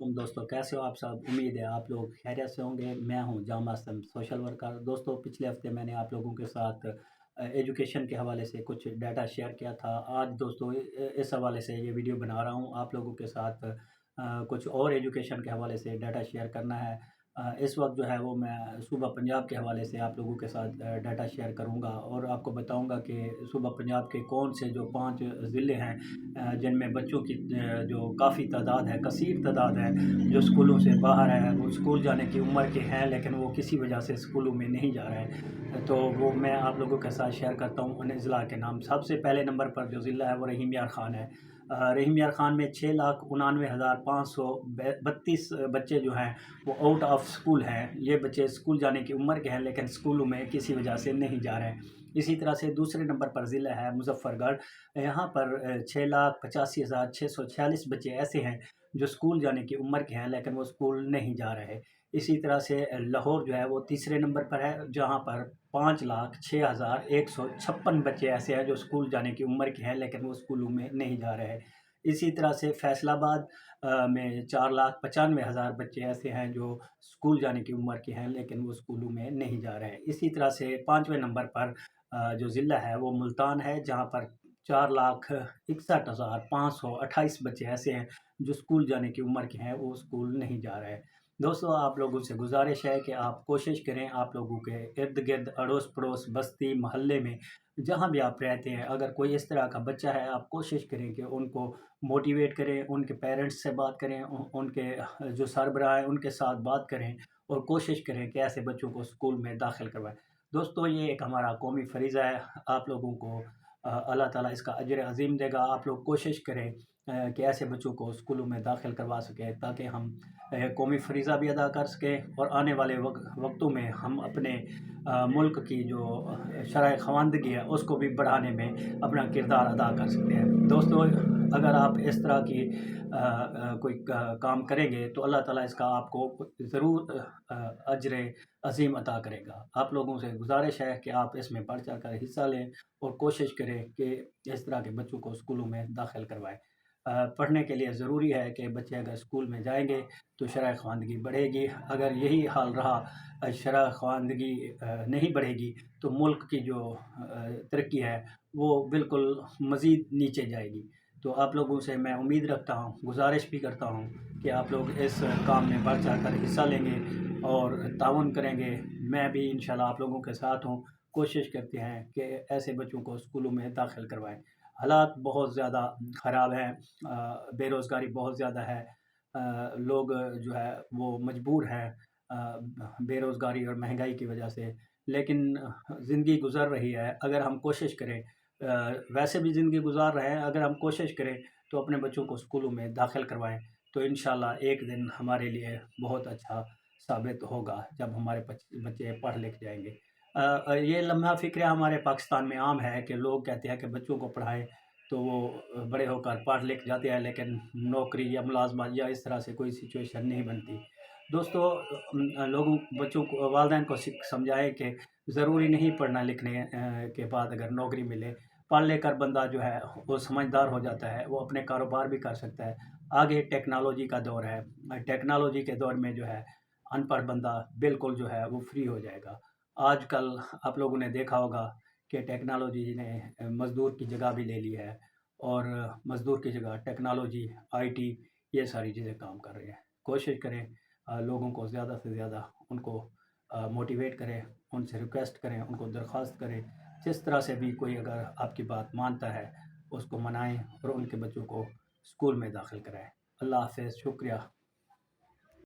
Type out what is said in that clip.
दोस्तों, कैसे हो आप सब? उम्मीद है आप लोग खैरियत से होंगे। मैं हूं जामा असलम, सोशल वर्कर। दोस्तों, पिछले हफ्ते मैंने आप लोगों के साथ एजुकेशन के हवाले से कुछ डाटा शेयर किया था। आज दोस्तों इस हवाले से ये वीडियो बना रहा हूं आप लोगों के साथ। कुछ और एजुकेशन के हवाले से डाटा शेयर करना है। इस वक्त जो है वो मैं सूबा पंजाब के हवाले से आप लोगों के साथ डाटा शेयर करूंगा और आपको बताऊंगा कि सूबा पंजाब के कौन से जो 5 ज़िले हैं जिनमें बच्चों की जो काफ़ी तादाद है, कसीर तादाद है, जो स्कूलों से बाहर है। वो स्कूल जाने की उम्र के हैं लेकिन वो किसी वजह से स्कूलों में नहीं जा रहे हैं। तो वो मैं आप लोगों के साथ शेयर करता हूँ उन ज़िला के नाम। सबसे पहले नंबर पर जो ज़िला है वो रहीम यार ख़ान है। रहीम यार ख़ान में 6,99,532 बच्चे जो हैं वो आउट ऑफ स्कूल हैं। ये बच्चे स्कूल जाने की उम्र के हैं लेकिन स्कूलों में किसी वजह से नहीं जा रहे हैं। इसी तरह से दूसरे नंबर पर ज़िला है मुज़फ़्फ़रगढ़। यहाँ पर 6,85,646 बच्चे ऐसे हैं जो स्कूल जाने की उम्र के हैं लेकिन वो स्कूल नहीं जा रहे। इसी तरह से लाहौर जो है वो तीसरे नंबर पर है, जहाँ पर 5,06,156 बच्चे ऐसे हैं जो स्कूल जाने की उम्र के हैं लेकिन वो स्कूलों में नहीं जा रहे। इसी तरह से फैसलाबाद में 4,95,000 बच्चे ऐसे हैं जो स्कूल जाने की उम्र के हैं लेकिन वो स्कूलों में नहीं जा रहे हैं। इसी तरह से पाँचवें नंबर पर जो ज़िला है वो मुल्तान है, जहाँ पर 4,61,528 बच्चे ऐसे हैं जो स्कूल जाने की उम्र के हैं, वो स्कूल नहीं जा रहे हैं। दोस्तों, आप लोगों से गुजारिश है कि आप कोशिश करें, आप लोगों के इर्द-गिर्द, अड़ोस-पड़ोस, बस्ती, मोहल्ले में जहाँ भी आप रहते हैं, अगर कोई इस तरह का बच्चा है, आप कोशिश करें कि उनको मोटिवेट करें, उनके पेरेंट्स से बात करें, उनके जो सरबराह हैं, उनके साथ बात करें और कोशिश करें कि ऐसे बच्चों को स्कूल में दाखिल करवाएँ। दोस्तों, ये एक हमारा कौमी फ़रीज़ा है। आप लोगों को अल्लाह ताला इसका अजर अज़ीम देगा। आप लोग कोशिश करें कि ऐसे बच्चों को स्कूलों में दाखिल करवा सकें ताकि हम कौमी फ़रीज़ा भी अदा कर सकें और आने वाले वक्तों में हम अपने मुल्क की जो शरह ख़वानदगी है उसको भी बढ़ाने में अपना किरदार अदा कर सकते हैं। दोस्तों, अगर आप इस तरह की कोई काम करेंगे तो अल्लाह ताला इसका आपको ज़रूर अजर अज़ीम अता करेगा। आप लोगों से गुजारिश है कि आप इसमें बढ़ चढ़ कर हिस्सा लें और कोशिश करें कि इस तरह के बच्चों को स्कूलों में दाखिल करवाएँ। पढ़ने के लिए ज़रूरी है कि बच्चे अगर स्कूल में जाएँगे तो शरह ख़वानदगी बढ़ेगी। अगर यही हाल रहा, शरह ख़वानदगी नहीं बढ़ेगी तो मुल्क की जो तरक्की है वो बिल्कुल मज़ीद नीचे जाएगी। तो आप लोगों से मैं उम्मीद रखता हूँ, गुजारिश भी करता हूँ कि आप लोग इस काम में बढ़ चढ़ कर हिस्सा लेंगे और ताउन करेंगे। मैं भी इंशाल्लाह आप लोगों के साथ हूँ। कोशिश करते हैं कि ऐसे बच्चों को स्कूलों में दाखिल करवाएँ। हालात बहुत ज़्यादा ख़राब हैं, बेरोज़गारी बहुत ज़्यादा है। लोग जो है वो मजबूर हैं बेरोज़गारी और महंगाई की वजह से। लेकिन ज़िंदगी गुज़र रही है। अगर हम कोशिश करें, वैसे भी ज़िंदगी गुज़ार रहे हैं, अगर हम कोशिश करें तो अपने बच्चों को स्कूलों में दाखिल करवाएँ तो इंशाल्लाह एक दिन हमारे लिए बहुत अच्छा साबित होगा जब हमारे बच्चे पढ़ लिख जाएँगे। ये लम्हा फ़िक्र हमारे पाकिस्तान में आम है कि लोग कहते हैं कि बच्चों को पढ़ाएँ तो वो बड़े होकर पढ़ लिख जाते हैं लेकिन नौकरी या मुलाज़मत या इस तरह से कोई सिचुएशन नहीं बनती। दोस्तों, लोगों बच्चों को वालिदैन को समझाएँ कि ज़रूरी नहीं पढ़ना लिखने के बाद अगर नौकरी मिले। पढ़ लेकर बंदा जो है वो समझदार हो जाता है, वो अपने कारोबार भी कर सकता है। आगे टेक्नोलॉजी का दौर है। टेक्नोलॉजी के दौर में जो है अनपढ़ बंदा बिल्कुल जो है वो फ्री हो जाएगा। आजकल आप लोगों ने देखा होगा कि टेक्नोलॉजी ने मज़दूर की जगह भी ले ली है और मज़दूर की जगह टेक्नोलॉजी, आईटी ये सारी चीज़ें काम कर रही हैं। कोशिश करें लोगों को ज़्यादा से ज़्यादा उनको मोटिवेट करें, उनसे रिक्वेस्ट करें, उनको दरख्वास्त करें। जिस तरह से भी कोई अगर आपकी बात मानता है, उसको मनाएँ और उनके बच्चों को स्कूल में दाखिल कराएँ। अल्लाह हाफ़िज़, शुक्रिया।